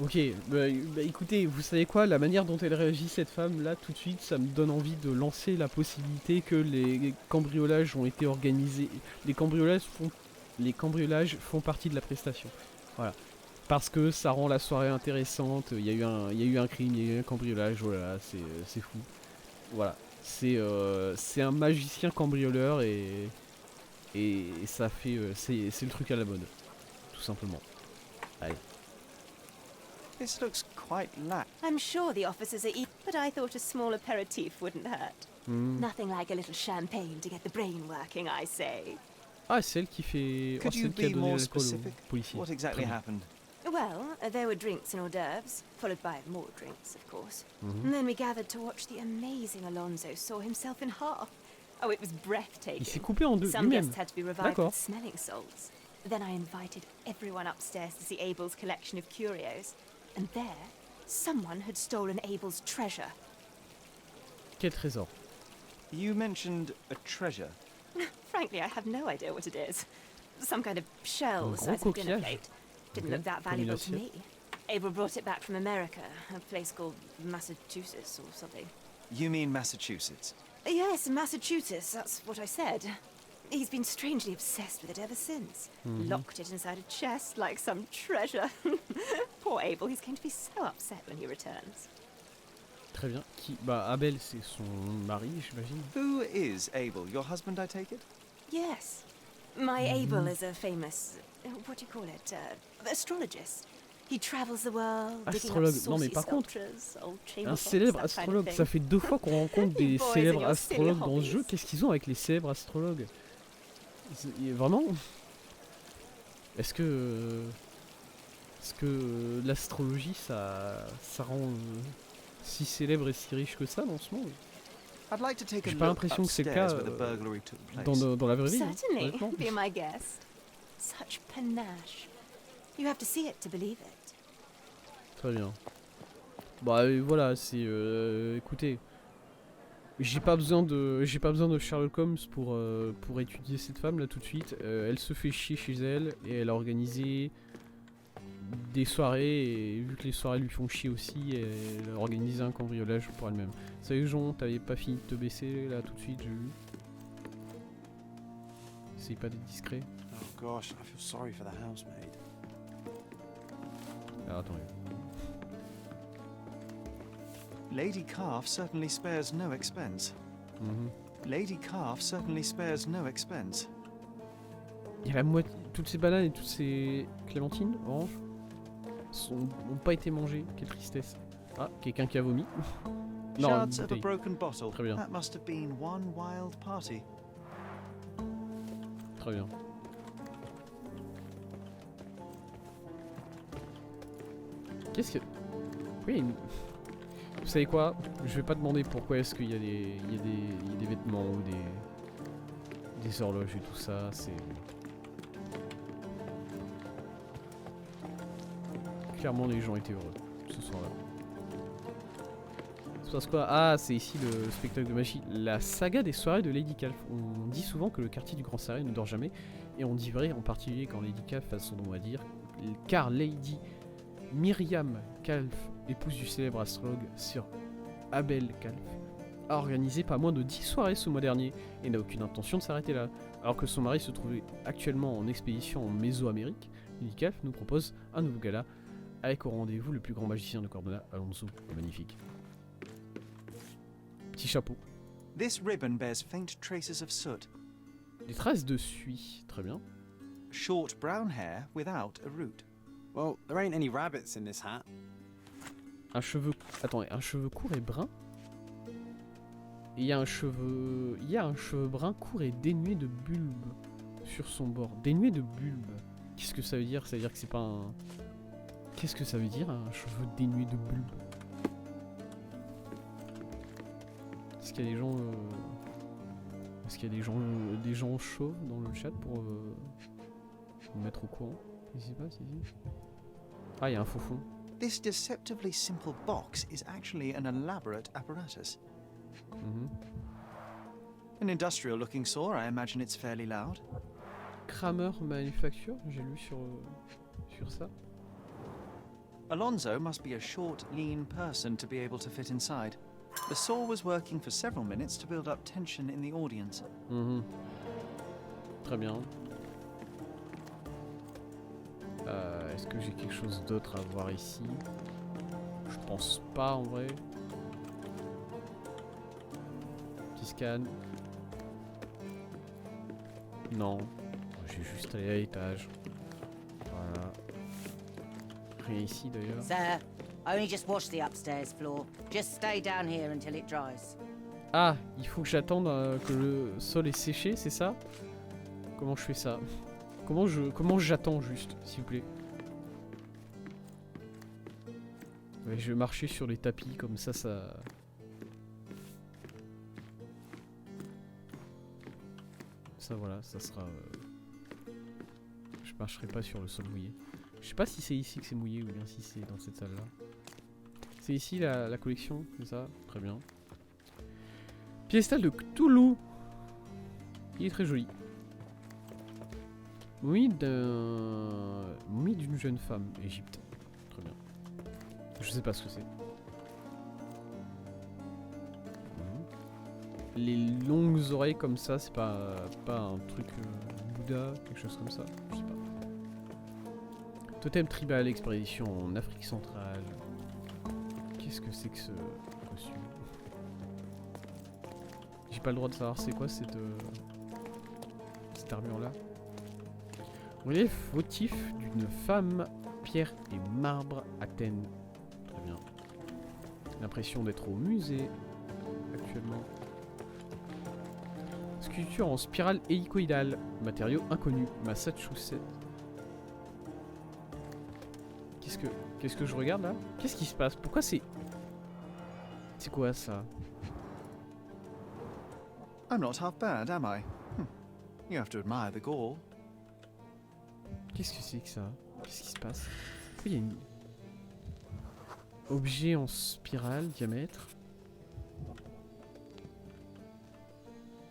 Ok, bah, écoutez, vous savez quoi, la manière dont elle réagit cette femme là tout de suite, ça me donne envie de lancer la possibilité que les cambriolages ont été organisés. Les cambriolages font partie de la prestation. Voilà. Parce que ça rend la soirée intéressante, il y a eu un crime, il y a eu un cambriolage, voilà, c'est fou. Voilà. C'est un magicien cambrioleur et ça fait c'est le truc à la mode. Tout simplement. Allez. This looks quite lax. I'm sure the officers are eating, but I thought a small aperitif wouldn't hurt. Nothing like a little champagne to get the brain working, I say. Ah, c'est elle qui fait. Could c'est you elle qui a be donné more l'alcool specific? aux policiers. What exactly Très bien. happened? Well, there were drinks and hors d'oeuvres, followed by more drinks, of course. And then we gathered to watch the amazing Alonso saw himself in half. Oh, it was breathtaking. Il s'est coupé en deux Some lui-même. guests had to be revived D'accord. with smelling salts. Then I invited everyone upstairs to see Abel's collection of curios. And there, someone had stolen Abel's treasure. Quel trésor. You mentioned a treasure. Frankly, I have no idea what it is. Some kind of shell Un the gros size of a dinner coquillage. plate. Didn't Ok, look that comme une valuable to me. assiette. Abel brought it back from America, a place called Massachusetts or something. You mean Massachusetts? Yes, Massachusetts, that's what I said. He's been strangely obsessed with it ever since. Locked it inside a chest like some treasure. Poor Abel, he's going to be so upset when he returns. Très bien. Qui Bah Abel, c'est son mari, j'imagine. Who is Abel? Your husband, I take it? Yes. My Abel is a famous, what do you call it, astrologist. He travels the world, digging up Astrologue. Non, mais saucy par contre, sculptures, old chamber Un pots, célèbre that kind of astrologue. thing. Ça fait 2 fois qu'on rencontre des Boys and célèbres your silly astrologues dans ce jeu. hobbies. Qu'est-ce qu'ils ont avec les célèbres astrologues Vraiment Est-ce que l'astrologie ça rend si célèbre et si riche que ça dans ce monde? I'd like to take a J'ai pas look l'impression que c'est le upstairs cas, where the burglary took place. Dans la vraie vie, hein, Certainly, honnêtement. be my guest. Such panache. You have to see it to believe it. Très bien. Bah voilà, c'est écoutez, j'ai pas besoin de Sherlock Holmes pour étudier cette femme là tout de suite. Elle se fait chier chez elle et elle a organisé des soirées et vu que les soirées lui font chier aussi, elle a organisé un cambriolage pour elle-même. Salut Jean, t'avais pas fini de te baisser là tout de suite, j'ai vu. Essaye pas d'être discret. Oh gosh, I feel sorry for the housemaid. Alors attendez. Lady Calf certainly spares no expense. Lady Calf certainly spares no expense. Il y a la moitié, toutes ces bananes et toutes ces clémentines, oranges, n'ont pas été mangées. Quelle tristesse. Ah, quelqu'un qui a vomi. Non, une Shards of a bouteille. broken bottle. Très bien. That must have been one wild party. Très bien. Qu'est-ce que... Oui, vous savez quoi? Je vais pas demander pourquoi est-ce qu'il y a des vêtements ou des horloges et tout ça, c'est... Clairement les gens étaient heureux ce soir-là. Ça se passe quoi? Ah, c'est ici le spectacle de magie. La saga des soirées de Lady Calf. On dit souvent que le quartier du Grand Serré ne dort jamais, et on dit vrai en particulier quand Lady Calf a son mot à dire, car Lady Miriam Calf, épouse du célèbre astrologue Sir Abel Calf, a organisé pas moins de 10 soirées ce mois dernier et n'a aucune intention de s'arrêter là. Alors que son mari se trouvait actuellement en expédition en Mésoamérique, Lady Calf nous propose un nouveau gala avec au rendez-vous le plus grand magicien de Cordona, Alonso, le magnifique. petit chapeau. This ribbon bears faint traces of soot. Des traces de suie, très bien. Short brown hair without a root. Well, there ain't any rabbits in this hat. Un cheveu... Attendez, un cheveu court et brun. Et il y a un cheveu... Il y a un cheveu brun court et dénué de bulbes sur son bord. Dénué de bulbes. Qu'est-ce que ça veut dire? Ça veut dire que c'est pas un... Qu'est-ce que ça veut dire, un cheveu dénué de bulbes? Est-ce qu'il y a des gens... Est-ce qu'il y a des gens chauds dans le chat pour me mettre au courant? Qu'est-ce qui se passe ici? Ah, il y a un faux fond. This deceptively simple box is actually an elaborate apparatus. An industrial-looking saw, I imagine it's fairly loud. Kramer Manufacture, j'ai lu sur ça. Alonzo must be a short, lean person to be able to fit inside. The saw was working for several minutes to build up tension in the audience. Très bien. Est-ce que j'ai quelque chose d'autre à voir ici? Je pense pas en vrai. Petit scan. Non. J'ai juste allé à l'étage. Voilà. Rien ici d'ailleurs. Sir, only just wash the upstairs floor. Just stay down here until it dries. Ah, il faut que j'attende que le sol est séché, c'est ça? Comment je fais ça? Comment j'attends juste, s'il vous plaît? Ouais, je vais marcher sur les tapis comme ça. Ça voilà, ça sera. Je marcherai pas sur le sol mouillé. Je sais pas si c'est ici que c'est mouillé ou bien si c'est dans cette salle là. C'est ici la collection, c'est ça? Très bien. Piédestal de Cthulhu. Il est très joli. Momie d'une jeune femme, Égypte. Très bien. Je sais pas ce que c'est. Les longues oreilles comme ça, c'est pas un truc Bouddha, quelque chose comme ça. Je sais pas. Totem tribal, expédition en Afrique centrale. Qu'est-ce que c'est que ce costume? J'ai pas le droit de savoir c'est quoi cette armure là. Relief votif d'une femme, pierre et marbre, Athènes. Très bien. L'impression d'être au musée actuellement. Sculpture en spirale hélicoïdale, matériau inconnu, Massachusetts. Qu'est-ce que je regarde là? Qu'est-ce qui se passe? Pourquoi c'est... C'est quoi ça? I'm not half bad, am I? You have to admire the gore. Qu'est-ce que c'est que ça? Qu'est-ce qui se passe? Il y a une... Objet en spirale, diamètre.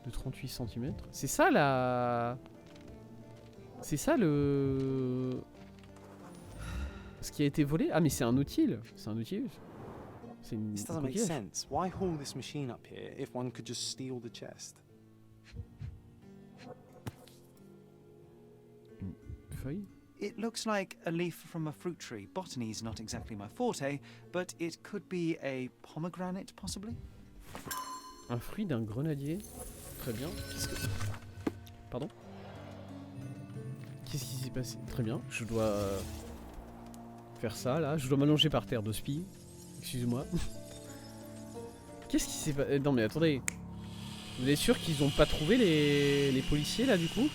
De 38 cm. C'est ça la... C'est ça le... Ce qui a été volé? Ah mais c'est un Nautilus. C'est un Nautilus. C'est une... This doesn't make sense. Why haul this machine up here if one could just steal the chest? Une feuille? It looks like a leaf from a fruit tree. Botany's not exactly my forte, but it could be a pomegranate, possibly? Un fruit d'un grenadier. Très bien. Qu'est-ce que... Pardon? Qu'est-ce qui s'est passé? Très bien. Je dois... faire ça, là. Je dois m'allonger par terre de spi. Excusez-moi. Qu'est-ce qui s'est passé? Non mais attendez. Vous êtes sûr qu'ils ont pas trouvé les policiers, là, du coup?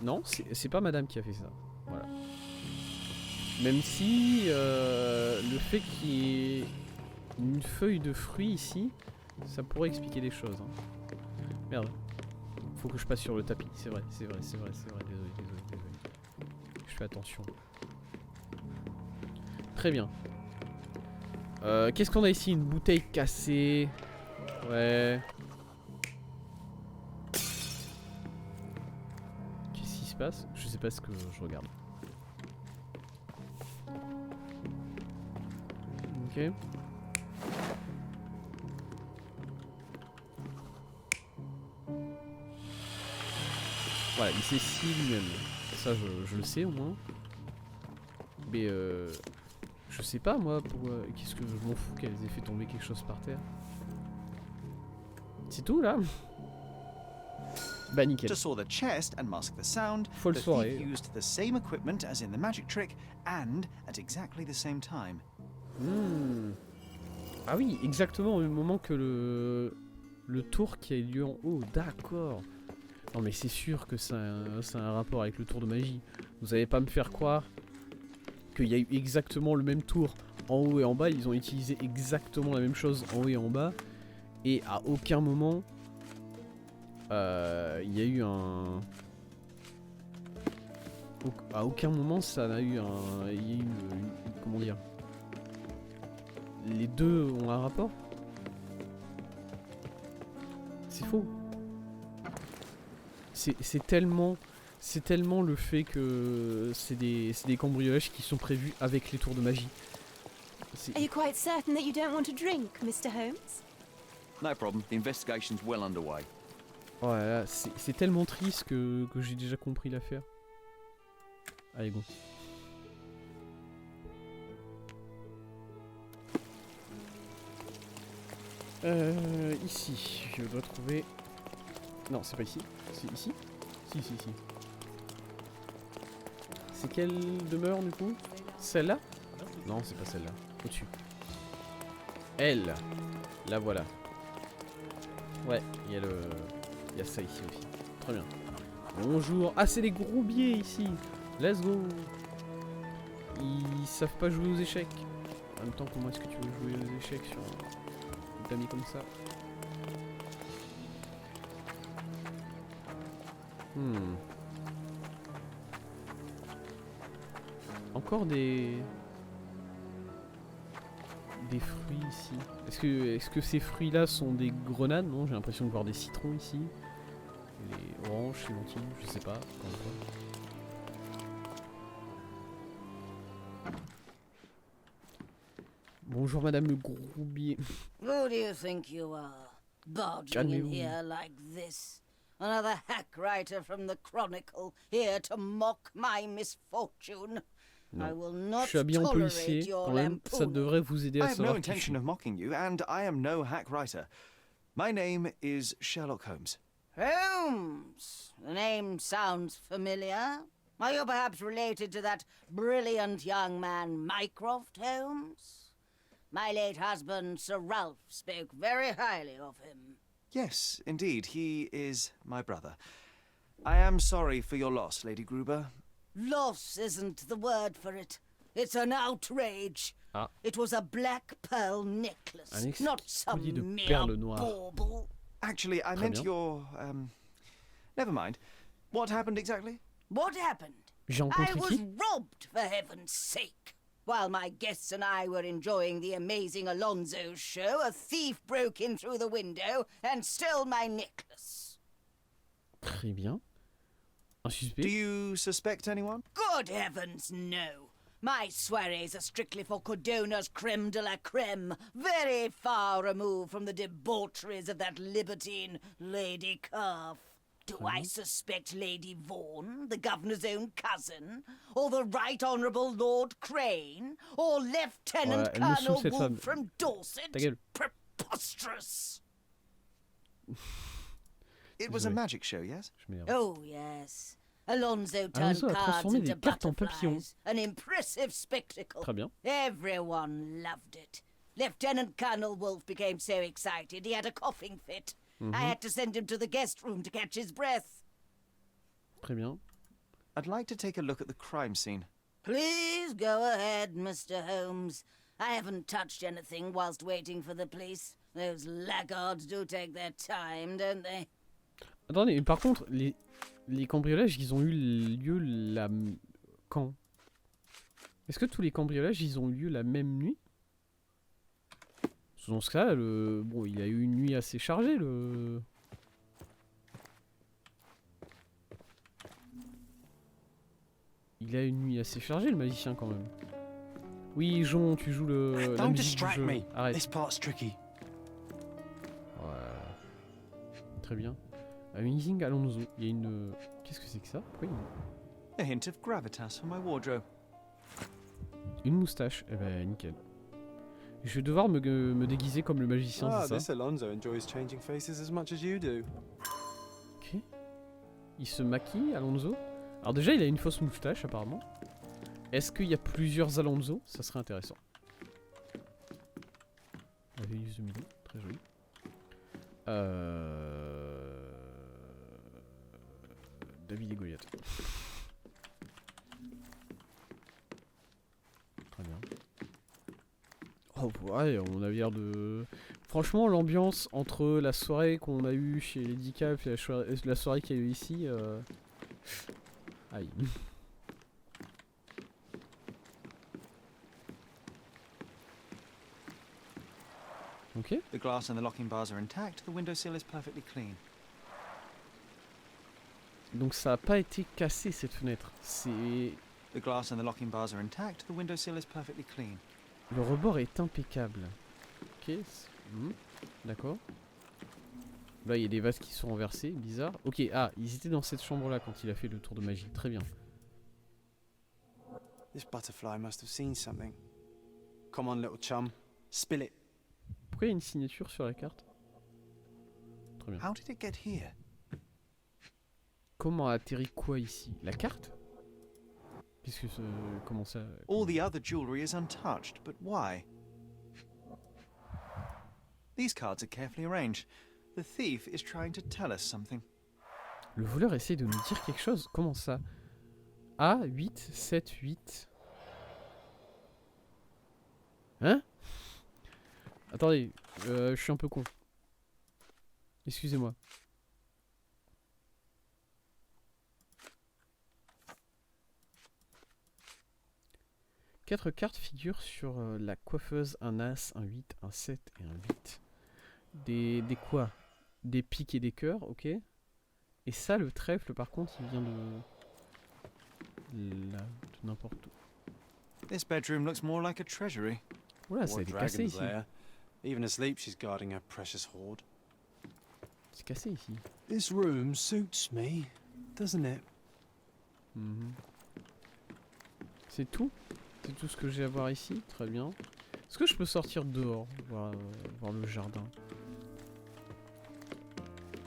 Non, c'est pas madame qui a fait ça. Voilà. Même si le fait qu'il y ait une feuille de fruit ici, ça pourrait expliquer des choses. Hein. Merde. Faut que je passe sur le tapis. C'est vrai. Désolé. Je fais attention. Très bien. Qu'est-ce qu'on a ici? Une bouteille cassée. Ouais. Qu'est-ce qui se passe? Je sais pas ce que je regarde. Ok. Voilà, il s'est scié lui-même. ça je le sais au moins. Mais je sais pas moi, qu'est-ce que je m'en fous qu'elles aient fait tomber quelque chose par terre. C'est tout là. Bah nickel. To saw the chest and mask the sound, Folle the thief soirée. used the same equipment as in the magic trick, and at exactly the same time. Ah oui, exactement au même moment que le tour qui a eu lieu en haut. D'accord. Non mais c'est sûr que c'est un rapport avec le tour de magie. Vous allez pas me faire croire qu'il y a eu exactement le même tour en haut et en bas. Ils ont utilisé exactement la même chose en haut et en bas. Et à aucun moment il y a eu un... À aucun moment ça n'a eu un... Il y a eu comment dire... Les deux ont un rapport. C'est faux. C'est tellement le fait que c'est des cambriolages qui sont prévus avec les tours de magie. Are you quite certain that you don't want a drink, Mr. Holmes? No problem. The investigation's well underway. Voilà, c'est tellement triste que j'ai déjà compris l'affaire. Allez go. Ici, je dois trouver... Non, c'est pas ici. C'est ici? Si. C'est quelle demeure du coup? Celle-là? Non, c'est pas celle-là. Au-dessus. Elle. La voilà. Ouais, il y a ça ici aussi. Très bien. Bonjour. Ah, c'est des groupiers ici. Let's go. Ils savent pas jouer aux échecs. En même temps, comment est-ce que tu veux jouer aux échecs sur une famille comme ça? Encore des fruits ici. Est-ce que ces fruits-là sont des grenades? Non, j'ai l'impression de voir des citrons ici. Les oranges, clémentines, je sais pas. Encore une fois. Bonjour Madame le Groubier. Who do you think you are? Barging in here like this? Another hack writer from the Chronicle, here to mock my misfortune. I will not Je suis habillé en tolerate policier, your quand même, ça devrait vous aider I à have no savoir qui je intention suis. of mocking you, and I am no hack writer. My name is Sherlock Holmes. Holmes! The name sounds familiar. Are you perhaps related to that brilliant young man, Mycroft Holmes? My late husband, Sir Ralph, spoke very highly of him. Yes, indeed, he is my brother. I am sorry for your loss, Lady Gruber. Loss isn't the word for it. It's an outrage. Ah. It was a black pearl necklace, not some de mere perles noires. bauble. Actually, I Très meant bien. your, never mind. What happened exactly? What happened? J'ai I rencontré was qui? robbed, for heaven's sake. While my guests and I were enjoying the amazing Alonso show, a thief broke in through the window and stole my necklace. Très bien. Un suspect? Do you suspect anyone? Good heavens, no. My soirees are strictly for Cordona's creme de la creme, very far removed from the debaucheries of that libertine Lady Calf. Do I suspect Lady Vaughan, the governor's own cousin, or the Right Honourable Lord Crane, or Lieutenant Ouais, elle me saoule, Colonel cette Wolfe femme. from Dorset? Ta gueule. Preposterous! It was a magic show, yes? Je m'énerve. Oh, yes. Alonso turned Alonso a cards transformé into des cartes en papillons. butterflies. An impressive spectacle. Très bien. Everyone loved it. Lieutenant Colonel Wolfe became so excited he had a coughing fit. I had to send him to the guest room to catch his breath. Très bien. I'd like to take a look at the crime scene. Please go ahead, Mr. Holmes. I haven't touched anything whilst waiting for the police. Those laggards do take their time, don't they? Attendez, mais par contre, les cambriolages, ils ont eu lieu quand? Est-ce que tous les cambriolages, ils ont eu lieu la même nuit? Dans ce cas, bon, il a eu une nuit assez chargée, Il a une nuit assez chargée, le magicien, quand même. Oui, Jon, tu joues la Don't musique du distract jeu. me. Arrête. This part's tricky. Voilà. Très bien. Amazing Alonso. Il y a une... Qu'est-ce que c'est que ça? Pourquoi A hint of gravitas for my wardrobe. Une moustache. Eh ben, nickel. Je vais devoir me déguiser comme le magicien, Ah, c'est ça? this Alonso enjoys changing faces as much as you do. Ok. Il se maquille, Alonso. Alors déjà, il a une fausse moustache, apparemment. Est-ce qu'il y a plusieurs Alonso? Ça serait intéressant. La Vénus de Milo, très joli. David et Goliath. Très bien. Oh ouais, on a l'air de... Franchement, l'ambiance entre la soirée qu'on a eue chez Lady Cap et la soirée qu'il y a eu ici... Aïe. Ok. The glass and the locking bars are intact. The window sill is perfectly clean. Donc ça a pas été cassé cette fenêtre. C'est... The glass and the locking bars are intact. The window sill is perfectly clean. Le rebord est impeccable. Ok. D'accord. Là il y a des vases qui sont renversés, bizarre. Ok, ah, ils étaient dans cette chambre là quand il a fait le tour de magie. Très bien. This butterfly must have seen something. Come on, little chum. Spill it. Pourquoi il y a une signature sur la carte? Très bien. How did it get here? Comment a atterri quoi ici? La carte? Qu'est-ce que c'est? Comment ça? All the other jewelry is untouched, but why? These cards are carefully arranged. The thief is trying to tell us something. Le voleur essaie de nous dire quelque chose? Comment ça? A, 8, 7, 8. Hein? Attendez, je suis un peu con. Excusez-moi. Quatre cartes figurent sur la coiffeuse, un as, un 8, un 7 et un 8. Des quoi? Des piques et des cœurs, ok. Et ça, le trèfle, par contre, il vient de n'importe où. This bedroom looks more like a treasury. Voilà, ça a été cassé ici. there. Even asleep, she's guarding her precious hoard. C'est cassé ici. This room suits me, doesn't it? C'est tout? C'est tout ce que j'ai à voir ici? Très bien. Est-ce que je peux sortir dehors, voir le jardin?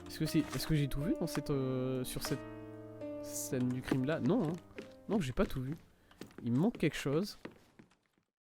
Est-ce que j'ai tout vu dans cette, sur cette scène du crime là? Non, hein. Non, j'ai pas tout vu. Il me manque quelque chose.